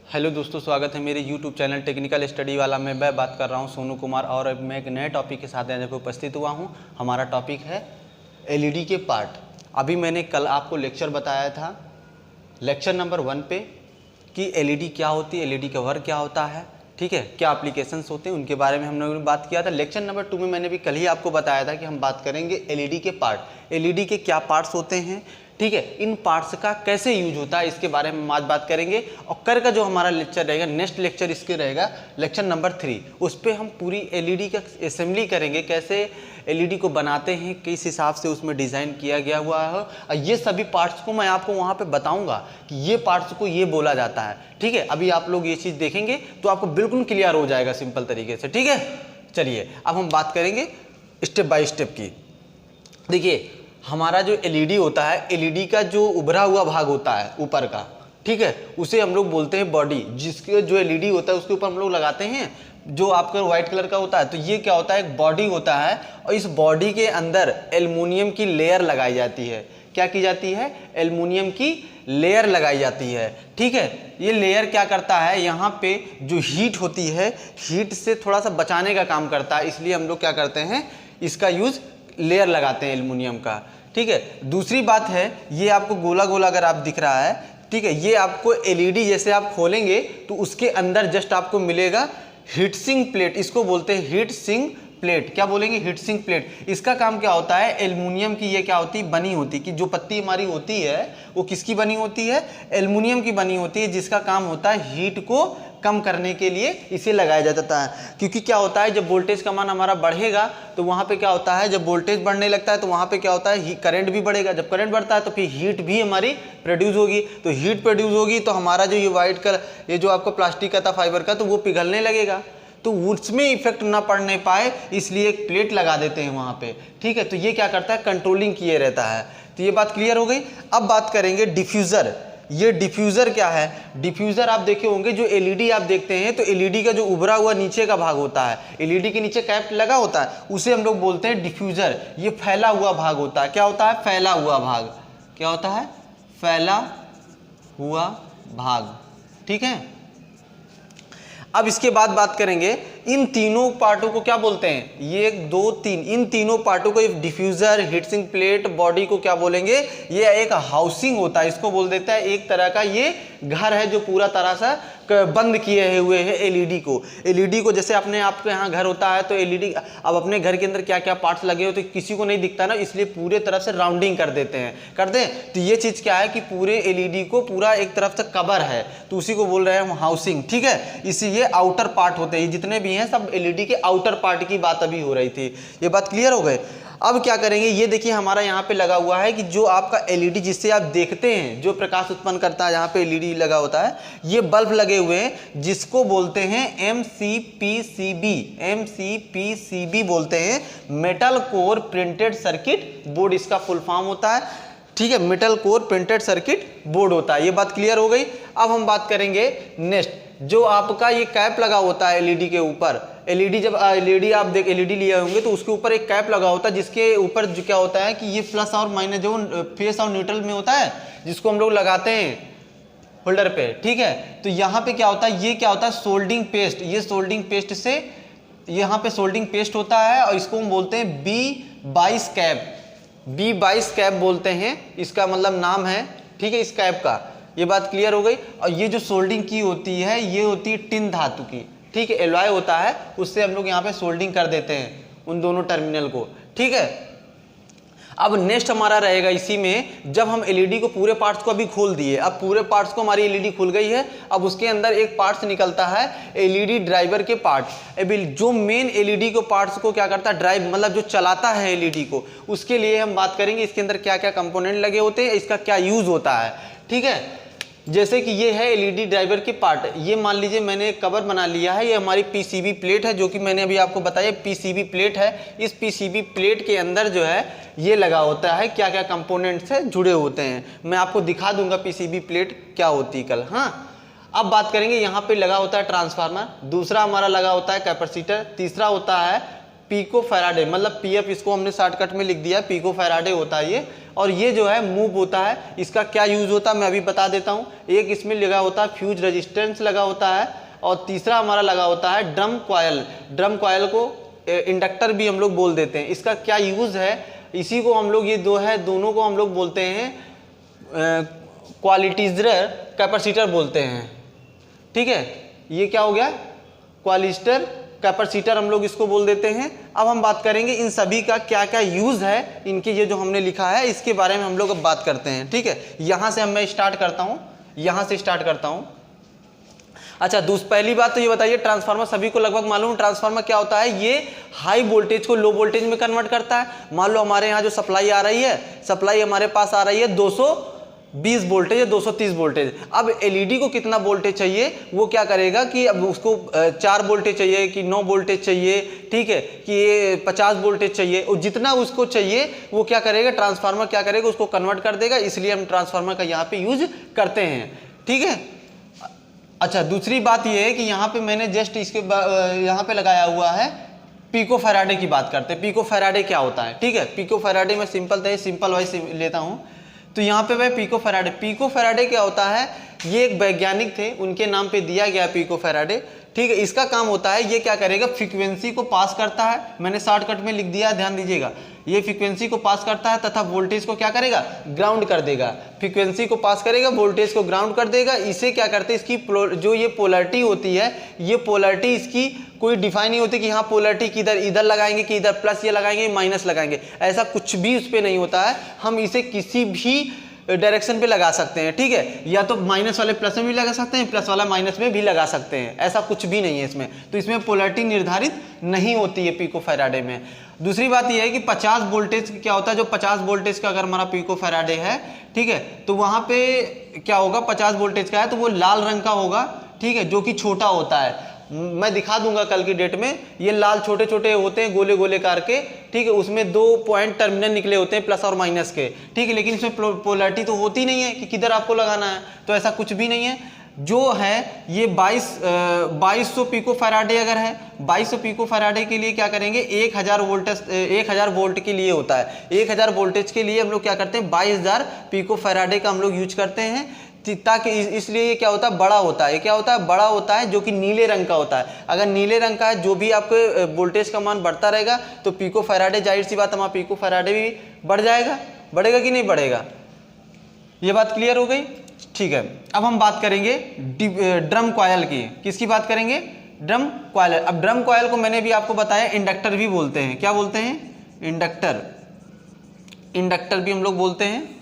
Hello दोस्तों, स्वागत है मेरे YouTube चैनल टेक्निकल स्टडी वाला में। मैं बात कर रहा हूं सोनू कुमार और अब मैं एक नए टॉपिक के साथ यहाँ पर उपस्थित हुआ हूं। हमारा टॉपिक है LED के पार्ट। अभी मैंने कल आपको लेक्चर बताया था, लेक्चर नंबर 1 पे, कि LED क्या होती है, LED का वर्क क्या होता है, ठीक है, क्या एप्लीकेशंस होते हैं, उनके बारे में हम लोगों ने बात किया था। लेक्चर नंबर 2 में मैंने भी कल ही आपको बताया था कि हम बात करेंगे LED के पार्ट, LED के क्या पार्ट्स होते हैं, ठीक है, इन पार्ट्स का कैसे यूज होता है, इसके बारे में आज बात करेंगे। और कल का जो हमारा लेक्चर रहेगा, नेक्स्ट लेक्चर इसके रहेगा लेक्चर नंबर 3, उस पर हम पूरी LED का असेंबली करेंगे, कैसे LED को बनाते हैं, किस हिसाब से उसमें डिज़ाइन किया गया हुआ है। और ये सभी पार्ट्स को मैं आपको वहाँ पे बताऊँगा कि ये पार्ट्स को ये बोला जाता है, ठीक है। अभी आप लोग ये चीज़ देखेंगे तो आपको बिल्कुल क्लियर हो जाएगा सिंपल तरीके से, ठीक है। चलिए अब हम बात करेंगे स्टेप बाय स्टेप की। देखिए, हमारा जो LED होता है, LED का जो उभरा हुआ भाग होता है ऊपर का, ठीक है, उसे हम लोग बोलते हैं बॉडी। जिसके जो LED होता है उसके ऊपर हम लोग लगाते हैं, जो आपका व्हाइट कलर का होता है, तो ये क्या होता है, एक बॉडी होता है। और इस बॉडी के अंदर एल्युमिनियम की लेयर लगाई जाती है। क्या की जाती है? एल्युमिनियम की लेयर लगाई जाती है, ठीक है। ये लेयर क्या करता है, यहाँ पे जो हीट होती है, हीट से थोड़ा सा बचाने का काम करता है, इसलिए हम लोग क्या करते हैं, इसका यूज लेयर लगाते हैं एल्युमिनियम का, ठीक है। दूसरी बात है, ये आपको गोला गोला अगर आप दिख रहा है, ठीक है, ये आपको LED जैसे आप खोलेंगे तो उसके अंदर जस्ट आपको मिलेगा हीट सिंक प्लेट। इसको बोलते हैं हीट सिंक प्लेट। क्या बोलेंगे? Heat sink plate. इसका काम क्या होता है, एल्युमिनियम की ये क्या होती है, बनी होती है, कि जो पत्ती हमारी होती है वो किसकी बनी होती है, एल्युमिनियम की बनी होती है, जिसका काम होता है हीट को कम करने के लिए इसे लगाया जाता है। क्योंकि क्या होता है, जब वोल्टेज का मान हमारा बढ़ेगा तो वहाँ पे क्या होता है, जब वोल्टेज बढ़ने लगता है तो वहाँ पे क्या होता है, करंट भी बढ़ेगा। जब करंट बढ़ता है तो फिर हीट भी हमारी प्रोड्यूस होगी। तो हीट प्रोड्यूस होगी तो हमारा जो ये व्हाइट कलर, ये जो आपका प्लास्टिक का था फाइबर का, तो वो पिघलने लगेगा। तो उसमें इफेक्ट ना पड़ने पाए इसलिए एक प्लेट लगा देते हैं वहाँ पे, ठीक है। तो ये क्या करता है, कंट्रोलिंग किए रहता है। तो ये बात क्लियर हो गई। अब बात करेंगे डिफ्यूज़र। ये डिफ्यूज़र क्या है? डिफ्यूज़र आप देखे होंगे, जो LED आप देखते हैं, तो LED का जो उभरा हुआ नीचे का भाग होता है, LED के नीचे कैप लगा होता है, उसे हम लोग बोलते हैं डिफ्यूज़र। ये फैला हुआ भाग होता है। क्या होता है? फैला हुआ भाग। क्या होता है? फैला हुआ भाग, ठीक है। अब इसके बाद बात करेंगे, इन तीनों पार्टों को क्या बोलते हैं, ये 1 2 3, इन तीनों पार्टों को, diffuser, heat sink plate, body को क्या बोलेंगे, ये एक हाउसिंग होता है। इसको बोल देता है एक तरह का ये घर है जो पूरा तरह से बंद किए हुए हैं LED को। LED को जैसे अपने आपके यहाँ घर होता है तो LED, अब अपने घर के अंदर क्या क्या पार्ट्स लगे होते तो किसी को नहीं दिखता ना, इसलिए पूरे तरफ से राउंडिंग कर देते हैं, कर दें। तो ये चीज़ क्या है कि पूरे LED को पूरा एक तरफ से कवर है, तो उसी को बोल रहे हैं हम हाउसिंग, ठीक है। इसी ये आउटर पार्ट होते हैं, जितने भी हैं सब LED के आउटर पार्ट की बात अभी हो रही थी। ये बात क्लियर हो गए। अब क्या करेंगे, ये देखिए हमारा यहाँ पे लगा हुआ है कि जो आपका LED जिससे आप देखते हैं, जो प्रकाश उत्पन्न करता है, यहाँ पे LED लगा होता है, ये बल्ब लगे हुए हैं, जिसको बोलते हैं MCPCB। MCPCB बोलते हैं, metal core printed circuit board, इसका फुल फॉर्म होता है, ठीक है। Metal core printed circuit board होता है। ये बात क्लियर हो गई। अब हम बात करेंगे नेक्स्ट, जो आपका ये कैप लगा होता है LED के ऊपर। LED जब LED आप देख LED लिए होंगे तो उसके ऊपर एक कैप लगा होता है, जिसके ऊपर जो क्या होता है कि ये प्लस और माइनस जो फेस और न्यूट्रल में होता है, जिसको हम लोग लगाते हैं होल्डर पे, ठीक है। तो यहाँ पे क्या होता है, ये क्या होता है, सोल्डिंग पेस्ट। ये सोल्डिंग पेस्ट से, यहाँ पे सोल्डिंग पेस्ट होता है और इसको हम बोलते हैं B22 कैप। B22 कैप बोलते हैं, इसका मतलब नाम है, ठीक है, इस कैप का। ये बात क्लियर हो गई। और ये जो सोल्डिंग की होती है, ये होती है टिन धातु की, ठीक है, एलॉय होता है, उससे हम लोग यहाँ पे सोल्डिंग कर देते हैं उन दोनों टर्मिनल को, ठीक है। अब नेक्स्ट हमारा रहेगा इसी में, जब हम LED को पूरे पार्ट्स को अभी खोल दिए, अब पूरे पार्ट्स को हमारी LED खुल गई है, अब उसके अंदर एक पार्ट्स निकलता है LED ड्राइवर के पार्ट। अभी जो मेन LED को पार्ट्स को क्या करता है, ड्राइव मतलब जो चलाता है LED को, उसके लिए हम बात करेंगे इसके अंदर क्या क्या कंपोनेंट लगे होते हैं, इसका क्या यूज होता है, ठीक है। जैसे कि ये है LED ड्राइवर के पार्ट। ये मान लीजिए मैंने एक कवर बना लिया है, ये हमारी PCB प्लेट है, जो कि मैंने अभी आपको बताया PCB प्लेट है। इस PCB प्लेट के अंदर जो है ये लगा होता है, क्या क्या कंपोनेंट्स है जुड़े होते हैं। मैं आपको दिखा दूंगा PCB प्लेट क्या होती है कल, हाँ। अब बात करेंगे, यहाँ पे लगा होता है ट्रांसफार्मर, दूसरा हमारा लगा होता है कैपेसिटर, तीसरा होता है पिको फैराडे, मतलब PF, इसको हमने शॉर्टकट में लिख दिया, पिको फैराडे होता है ये। और ये जो है मूव होता है। इसका क्या यूज़ होता है मैं अभी बता देता हूँ। एक इसमें लगा होता है फ्यूज रेजिस्टेंस लगा होता है, और तीसरा हमारा लगा होता है ड्रम कॉयल। ड्रम कॉयल को इंडक्टर भी हम लोग बोल देते हैं। इसका क्या यूज़ है, इसी को हम लोग, ये दो है, दोनों को हम लोग बोलते हैं क्वालिटीजर कैपेसिटर बोलते हैं। ठीक है, ये क्या हो गया, क्वालिस्टर कैपेसिटर हम लोग इसको बोल देते हैं। अब हम बात करेंगे इन सभी का क्या क्या यूज़ है, इनके ये जो हमने लिखा है इसके बारे में हम लोग अब बात करते हैं। ठीक है, यहाँ से मैं स्टार्ट करता हूँ, यहाँ से स्टार्ट करता हूँ। अच्छा, पहली बात तो ये बताइए, ट्रांसफार्मर सभी को लगभग मालूम है ट्रांसफार्मर क्या होता है। ये हाई वोल्टेज को लो वोल्टेज में कन्वर्ट करता है। मान लो हमारे यहाँ जो सप्लाई आ रही है, सप्लाई हमारे पास आ रही है 220 वोल्टेज या 230 वोल्टेज। अब एलईडी को कितना वोल्टेज चाहिए, वो क्या करेगा कि अब उसको 4 वोल्टेज चाहिए कि 9 वोल्टेज चाहिए, ठीक है, कि ये 50 वोल्टेज चाहिए, और जितना उसको चाहिए वो क्या करेगा, ट्रांसफार्मर क्या करेगा, उसको कन्वर्ट कर देगा। इसलिए हम ट्रांसफार्मर का यहाँ पे यूज करते हैं। ठीक है। अच्छा, दूसरी बात ये है कि यहाँ पे मैंने जस्ट इसके यहाँ पे लगाया हुआ है पिको फैराडे की बात करते हैं। पिको फैराडे क्या होता है, ठीक है। पिको फैराडे में सिंपल वाइज लेता हूँ। तो यहाँ पे मैं पिको फैराडे क्या होता है, ये एक वैज्ञानिक थे, उनके नाम पे दिया गया पिको फैराडे। ठीक है, इसका काम होता है, ये क्या करेगा, फ्रीक्वेंसी को पास करता है। मैंने शॉर्टकट में लिख दिया, ध्यान दीजिएगा। ये फ्रीक्वेंसी को पास करता है तथा वोल्टेज को क्या करेगा, ग्राउंड कर देगा। फ्रीक्वेंसी को पास करेगा, वोल्टेज को ग्राउंड कर देगा। इसे क्या करते हैं, इसकी जो ये पोलैरिटी होती है, ये पोलैरिटी इसकी कोई डिफाइन नहीं होती कि हाँ पोलैरिटी किधर, इधर लगाएंगे कि इधर प्लस ये लगाएंगे माइनस लगाएंगे, ऐसा कुछ भी उस पर नहीं होता है। हम इसे किसी भी डायरेक्शन पे लगा सकते हैं। ठीक है, या तो माइनस वाले प्लस में भी लगा सकते हैं, प्लस वाला माइनस में भी लगा सकते हैं, ऐसा कुछ भी नहीं है इसमें। तो इसमें पोलैरिटी निर्धारित नहीं होती है पिको फैराडे में। दूसरी बात यह है कि 50 वोल्टेज क्या होता है, जो 50 वोल्टेज का अगर हमारा पिको फैराडे है, ठीक है, तो वहाँ पे क्या होगा, 50 वोल्टेज का है तो वो लाल रंग का होगा, ठीक है, जो कि छोटा होता है। मैं दिखा दूंगा कल की डेट में। ये लाल छोटे छोटे होते हैं, गोले गोले करके, ठीक है, उसमें 2 पॉइंट टर्मिनल निकले होते हैं प्लस और माइनस के, ठीक है, लेकिन इसमें पोलैरिटी तो होती नहीं है कि किधर आपको लगाना है, तो ऐसा कुछ भी नहीं है। जो है ये 2200 पिको फैराडे अगर है, 2200 पिको फैराडे के लिए क्या करेंगे, 1000 वोल्ट के लिए होता है। 1000 वोल्टेज के लिए हम लोग क्या करते हैं, 22000 पिको फैराडे का हम लोग यूज करते हैं, ताकि इसलिए ये क्या होता है, बड़ा होता है। क्या होता है, बड़ा होता है, जो कि नीले रंग का होता है। अगर नीले रंग का है, जो भी आपके वोल्टेज का मान बढ़ता रहेगा तो पिको फैराडे, जाहिर सी बात, हमारा पिको फैराडे भी बढ़ जाएगा। बढ़ेगा कि नहीं बढ़ेगा, ये बात क्लियर हो गई। ठीक है, अब हम बात करेंगे ड्रम कॉयल की। किसकी बात करेंगे, ड्रम कॉयल। अब ड्रम कॉयल को मैंने भी आपको बताया इंडक्टर भी बोलते हैं। क्या बोलते हैं, इंडक्टर भी हम लोग बोलते हैं।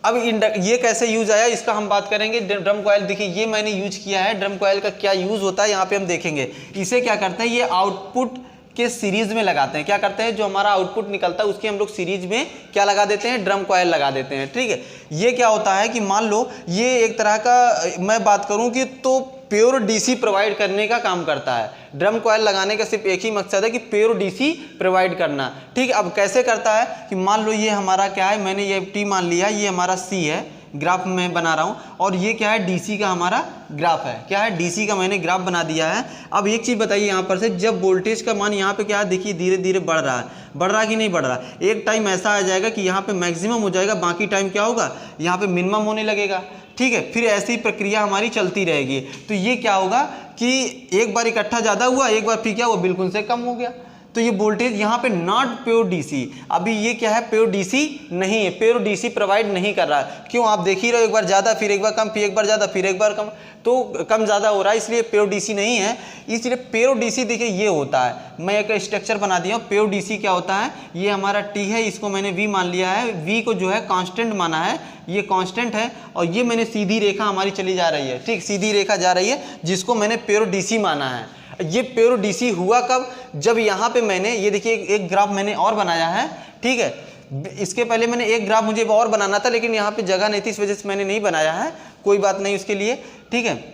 अब ये कैसे यूज आया, इसका हम बात करेंगे। ड्रम कॉयल देखिए, ये मैंने यूज किया है। ड्रम कॉयल का क्या यूज होता है यहाँ पे हम देखेंगे। इसे क्या करते हैं, ये आउटपुट के सीरीज में लगाते हैं। क्या करते हैं, जो हमारा आउटपुट निकलता है उसकी हम लोग सीरीज में क्या लगा देते हैं, ड्रम कॉयल लगा देते हैं। ठीक है, ये क्या होता है कि मान लो ये एक तरह का, मैं बात करूं कि तो प्योर डीसी प्रोवाइड करने का काम करता है। ड्रम कॉयल लगाने का सिर्फ एक ही मकसद है कि प्योर डीसी प्रोवाइड करना। ठीक है, अब कैसे करता है कि मान लो ये हमारा क्या है, मैंने ये टी मान लिया, ये हमारा सी है, ग्राफ में बना रहा हूँ, और ये क्या है, डीसी का हमारा ग्राफ है। क्या है, डीसी का मैंने ग्राफ बना दिया है। अब एक चीज़ बताइए यहाँ पर से, जब वोल्टेज का मान यहाँ पे क्या है, देखिए धीरे धीरे बढ़ रहा है कि नहीं बढ़ रहा। एक टाइम ऐसा आ जाएगा कि यहाँ पे मैक्सिमम हो जाएगा, बाकी टाइम क्या होगा, यहाँ पे मिनिमम होने लगेगा। ठीक है, फिर ऐसी प्रक्रिया हमारी चलती रहेगी। तो ये क्या होगा कि एक बार इकट्ठा ज़्यादा हुआ, एक बार फिर क्या हुआ, बिल्कुल से कम हो गया। तो ये वोल्टेज यहाँ पे नॉट प्योर डीसी, अभी ये क्या है, प्योर डीसी नहीं है, प्योर डीसी प्रोवाइड नहीं कर रहा। क्यों, आप देख ही रहे हो, एक बार ज़्यादा फिर एक बार कम, फिर एक बार ज़्यादा फिर एक बार कम, तो कम ज़्यादा हो रहा है, इसलिए प्योर डीसी नहीं है। इसलिए प्योर डीसी देखिए ये होता है, मैं एक स्ट्रक्चर बना दिया हूँ। प्योर डीसी क्या होता है, ये हमारा टी है, इसको मैंने वी मान लिया है, वी को जो है कांस्टेंट माना है, ये कांस्टेंट है, और ये मैंने सीधी रेखा हमारी चली जा रही है। ठीक, सीधी रेखा जा रही है, जिसको मैंने प्योर डीसी माना है। ये प्योर डीसी हुआ कब, जब यहाँ पे मैंने ये देखिए एक ग्राफ मैंने और बनाया है। ठीक है, इसके पहले मैंने एक ग्राफ मुझे और बनाना था, लेकिन यहाँ पे जगह नहीं थी, इस वजह से मैंने नहीं बनाया है, कोई बात नहीं उसके लिए। ठीक है,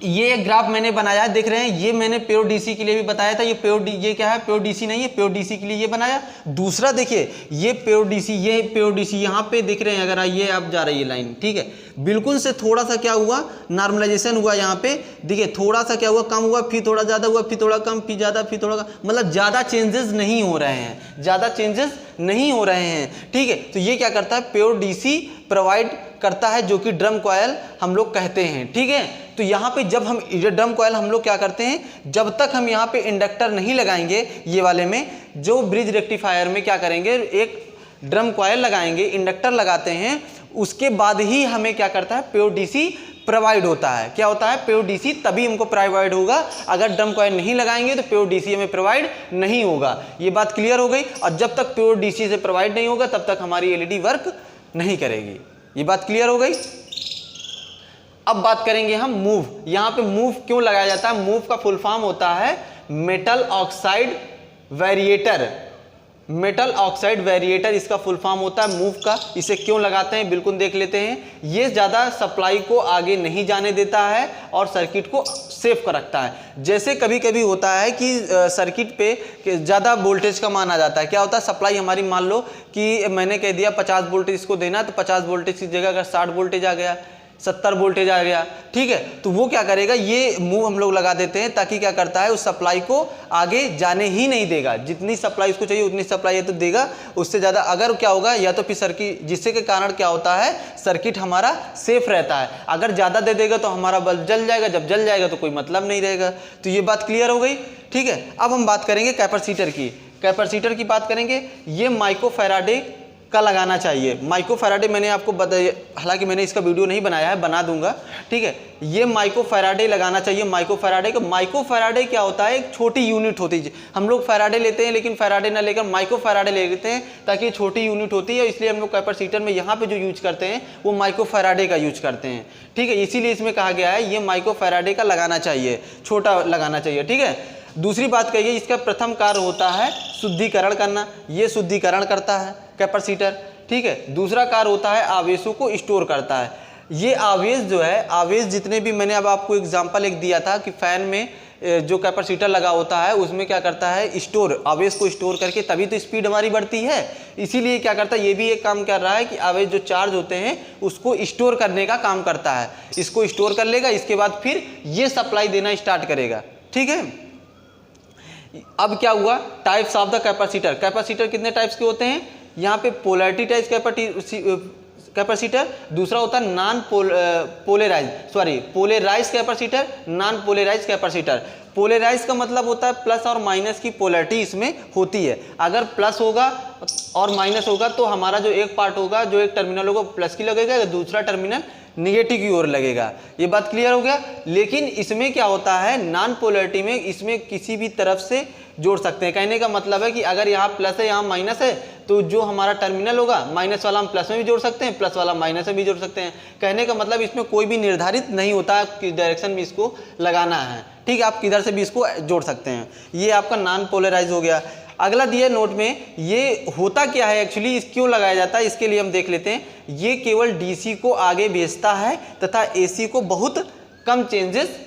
ये एक ग्राफ मैंने बनाया है, देख रहे हैं, ये मैंने प्योर डीसी के लिए भी बताया था। ये क्या है, प्योर डीसी नहीं है, प्योर डीसी के लिए ये बनाया। दूसरा देखिए, ये प्योर डीसी, ये प्योर डीसी, यहाँ पे देख रहे हैं, अगर ये आप जा रही है लाइन, ठीक है, बिल्कुल से थोड़ा सा क्या हुआ, नॉर्मलाइजेशन हुआ। यहाँ पे देखिए थोड़ा सा क्या हुआ, कम हुआ, फिर थोड़ा ज़्यादा हुआ, फिर थोड़ा कम, फिर ज़्यादा, फिर थोड़ा कम, मतलब ज़्यादा चेंजेस नहीं हो रहे हैं, ज़्यादा चेंजेस नहीं हो रहे हैं। ठीक है, तो ये क्या करता है, प्योर डीसी प्रोवाइड करता है, जो कि ड्रम कॉयल हम लोग कहते हैं। ठीक है, तो यहाँ पे जब हम ये ड्रम कॉयल हम लोग क्या करते हैं, जब तक हम यहाँ पे इंडक्टर नहीं लगाएंगे, ये वाले में जो ब्रिज रेक्टिफायर में क्या करेंगे, एक ड्रम कॉयल लगाएंगे, इंडक्टर लगाते हैं, उसके बाद ही हमें क्या करता है, प्योर डीसी प्रोवाइड होता है। क्या होता है, प्योर डीसी तभी हमको प्रोवाइड होगा। अगर ड्रम कॉयल नहीं लगाएंगे तो प्योर डीसी हमें प्रोवाइड नहीं होगा। ये बात क्लियर हो गई। और जब तक प्योर डीसी से प्रोवाइड नहीं होगा तब तक हमारी एलईडी वर्क नहीं करेगी। ये बात क्लियर हो गई। अब बात करेंगे हम मूव। यहाँ पे मूव क्यों लगाया जाता है, मूव का फुल फॉर्म होता है मेटल ऑक्साइड वेरिएटर। मेटल ऑक्साइड वेरिएटर इसका फुल फॉर्म होता है मूव का। इसे क्यों लगाते हैं बिल्कुल देख लेते हैं। ये ज़्यादा सप्लाई को आगे नहीं जाने देता है और सर्किट को सेफ कर रखता है। जैसे कभी कभी होता है कि सर्किट पे ज़्यादा वोल्टेज का मान आ जाता है। क्या होता है, सप्लाई हमारी मान लो कि मैंने कह दिया 50 वोल्टेज इसको देना, तो 50 वोल्टेज की जगह अगर 60 वोल्टेज आ गया, 70 वोल्टेज आ गया, ठीक है, तो वो क्या करेगा, ये मूव हम लोग लगा देते हैं ताकि क्या करता है, उस सप्लाई को आगे जाने ही नहीं देगा। जितनी सप्लाई उसको चाहिए उतनी सप्लाई तो देगा, उससे ज़्यादा अगर क्या होगा, या तो फिर सर्किट, जिससे के कारण क्या होता है, सर्किट हमारा सेफ रहता है। अगर ज़्यादा दे देगा तो हमारा बल्ब जल जाएगा, जब जल जाएगा तो कोई मतलब नहीं रहेगा। तो ये बात क्लियर हो गई। ठीक है, अब हम बात करेंगे कैपेसिटर की। कैपेसिटर की बात करेंगे, ये माइक्रोफैराडे का लगाना चाहिए। माइक्रोफैराडे मैंने आपको बताया, हालांकि मैंने इसका वीडियो नहीं बनाया है, बना दूंगा। ठीक है, ये माइक्रोफैराडे लगाना चाहिए। माइक्रोफैराडे का, माइक्रोफैराडे क्या होता है, एक छोटी यूनिट होती है। हम लोग फैराडे लेते हैं लेकिन फैराडे ना लेकर माइक्रोफैराडे ले लेते हैं ताकि छोटी यूनिट होती है, इसलिए हम लोग कैपेसिटर में यहाँ पे जो यूज करते हैं वो माइक्रोफैराडे का यूज करते हैं। ठीक है, इसीलिए इसमें कहा गया है ये माइक्रोफैराडे का लगाना चाहिए, छोटा लगाना चाहिए। ठीक है, दूसरी बात कहिए, इसका प्रथम कार्य होता है शुद्धिकरण करना। ये शुद्धिकरण करता है कैपेसिटर। ठीक है, दूसरा कार्य होता है आवेशों को स्टोर करता है। ये आवेश जो है, आवेश जितने भी, मैंने अब आपको एग्जांपल एक दिया था कि फैन में जो कैपेसिटर लगा होता है उसमें क्या करता है, स्टोर, आवेश को स्टोर करके तभी तो स्पीड हमारी बढ़ती है। इसीलिए क्या करता है, ये भी एक काम कर रहा है कि आवेश जो चार्ज होते हैं उसको स्टोर करने का काम करता है। इसको स्टोर कर लेगा, इसके बाद फिर ये सप्लाई देना स्टार्ट करेगा। ठीक है, अब क्या हुआ, types of the capacitor. Capacitor कितने टाइप्स के होते हैं, यहाँ पे पोलैरिटी टाइप कैपेसिटर, दूसरा होता है non polarize capacitor, non polarize capacitor. Polarize का मतलब होता है प्लस और माइनस की पोलैरिटी इसमें होती है। अगर प्लस होगा और माइनस होगा तो हमारा जो एक पार्ट होगा, जो एक टर्मिनल होगा प्लस की लगेगा, दूसरा टर्मिनल निगेटिव की ओर लगेगा। ये बात क्लियर हो गया। लेकिन इसमें क्या होता है, नॉन पोलैरिटी में इसमें किसी भी तरफ से जोड़ सकते हैं। कहने का मतलब है कि अगर यहाँ प्लस है यहाँ माइनस है तो जो हमारा टर्मिनल होगा माइनस वाला हम प्लस में भी जोड़ सकते हैं, प्लस वाला माइनस में भी जोड़ सकते हैं। कहने का मतलब इसमें कोई भी निर्धारित नहीं होता है किस डायरेक्शन में इसको लगाना है। ठीक है, आप किधर से भी इसको जोड़ सकते हैं। ये आपका नॉन पोलराइज हो गया। अगला दिया नोट में, ये होता क्या है एक्चुअली, इस क्यों लगाया जाता है, इसके लिए हम देख लेते हैं। ये केवल डीसी को आगे भेजता है तथा एसी को बहुत कम चेंजेस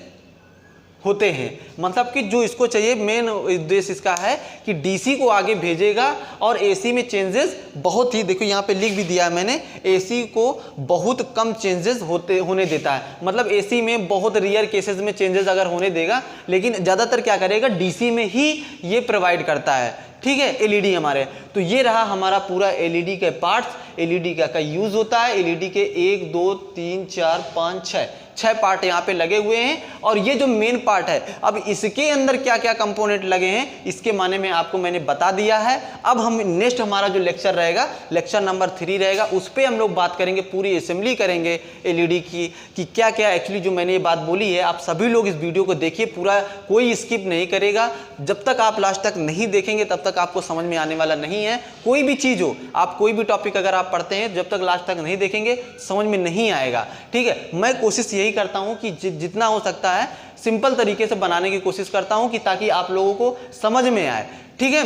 होते हैं। मतलब कि जो इसको चाहिए, मेन उद्देश्य इसका है कि डीसी को आगे भेजेगा और एसी में चेंजेस बहुत ही, देखो यहाँ पे लिख भी दिया है मैंने, एसी को बहुत कम चेंजेस होने देता है। मतलब एसी में बहुत रेयर केसेस में चेंजेस अगर होने देगा, लेकिन ज़्यादातर क्या करेगा, डीसी में ही ये प्रोवाइड करता है। ठीक है, एलईडी हमारे, तो ये रहा हमारा पूरा एलईडी के पार्ट्स। एलईडी का यूज होता है, एलईडी के 1 2 3 4 5 6 पार्ट यहाँ पे लगे हुए हैं। और ये जो मेन पार्ट है, अब इसके अंदर क्या क्या कंपोनेंट लगे हैं इसके माने में आपको मैंने बता दिया है। अब हम नेक्स्ट हमारा जो लेक्चर रहेगा, लेक्चर नंबर 3 रहेगा, उस पर हम लोग बात करेंगे, पूरी असेंबली करेंगे एलईडी की, कि क्या क्या एक्चुअली जो मैंने ये बात बोली है। आप सभी लोग इस वीडियो को देखिए पूरा, कोई स्किप नहीं करेगा। जब तक आप लास्ट तक नहीं देखेंगे तब तक आपको समझ में आने वाला नहीं है। कोई भी चीज़ हो, आप कोई भी टॉपिक अगर आप पढ़ते हैं, जब तक लास्ट तक नहीं देखेंगे समझ में नहीं आएगा। ठीक है, मैं कोशिश यही करता हूं कि जितना हो सकता है सिंपल तरीके से बनाने की कोशिश करता हूं, कि ताकि आप लोगों को समझ में आए। ठीक है,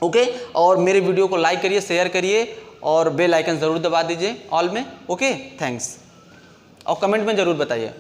ओके। और मेरे वीडियो को लाइक करिए, शेयर करिए और बेल आइकन जरूर दबा दीजिए ऑल में। Okay, thanks. और कमेंट में जरूर बताइए।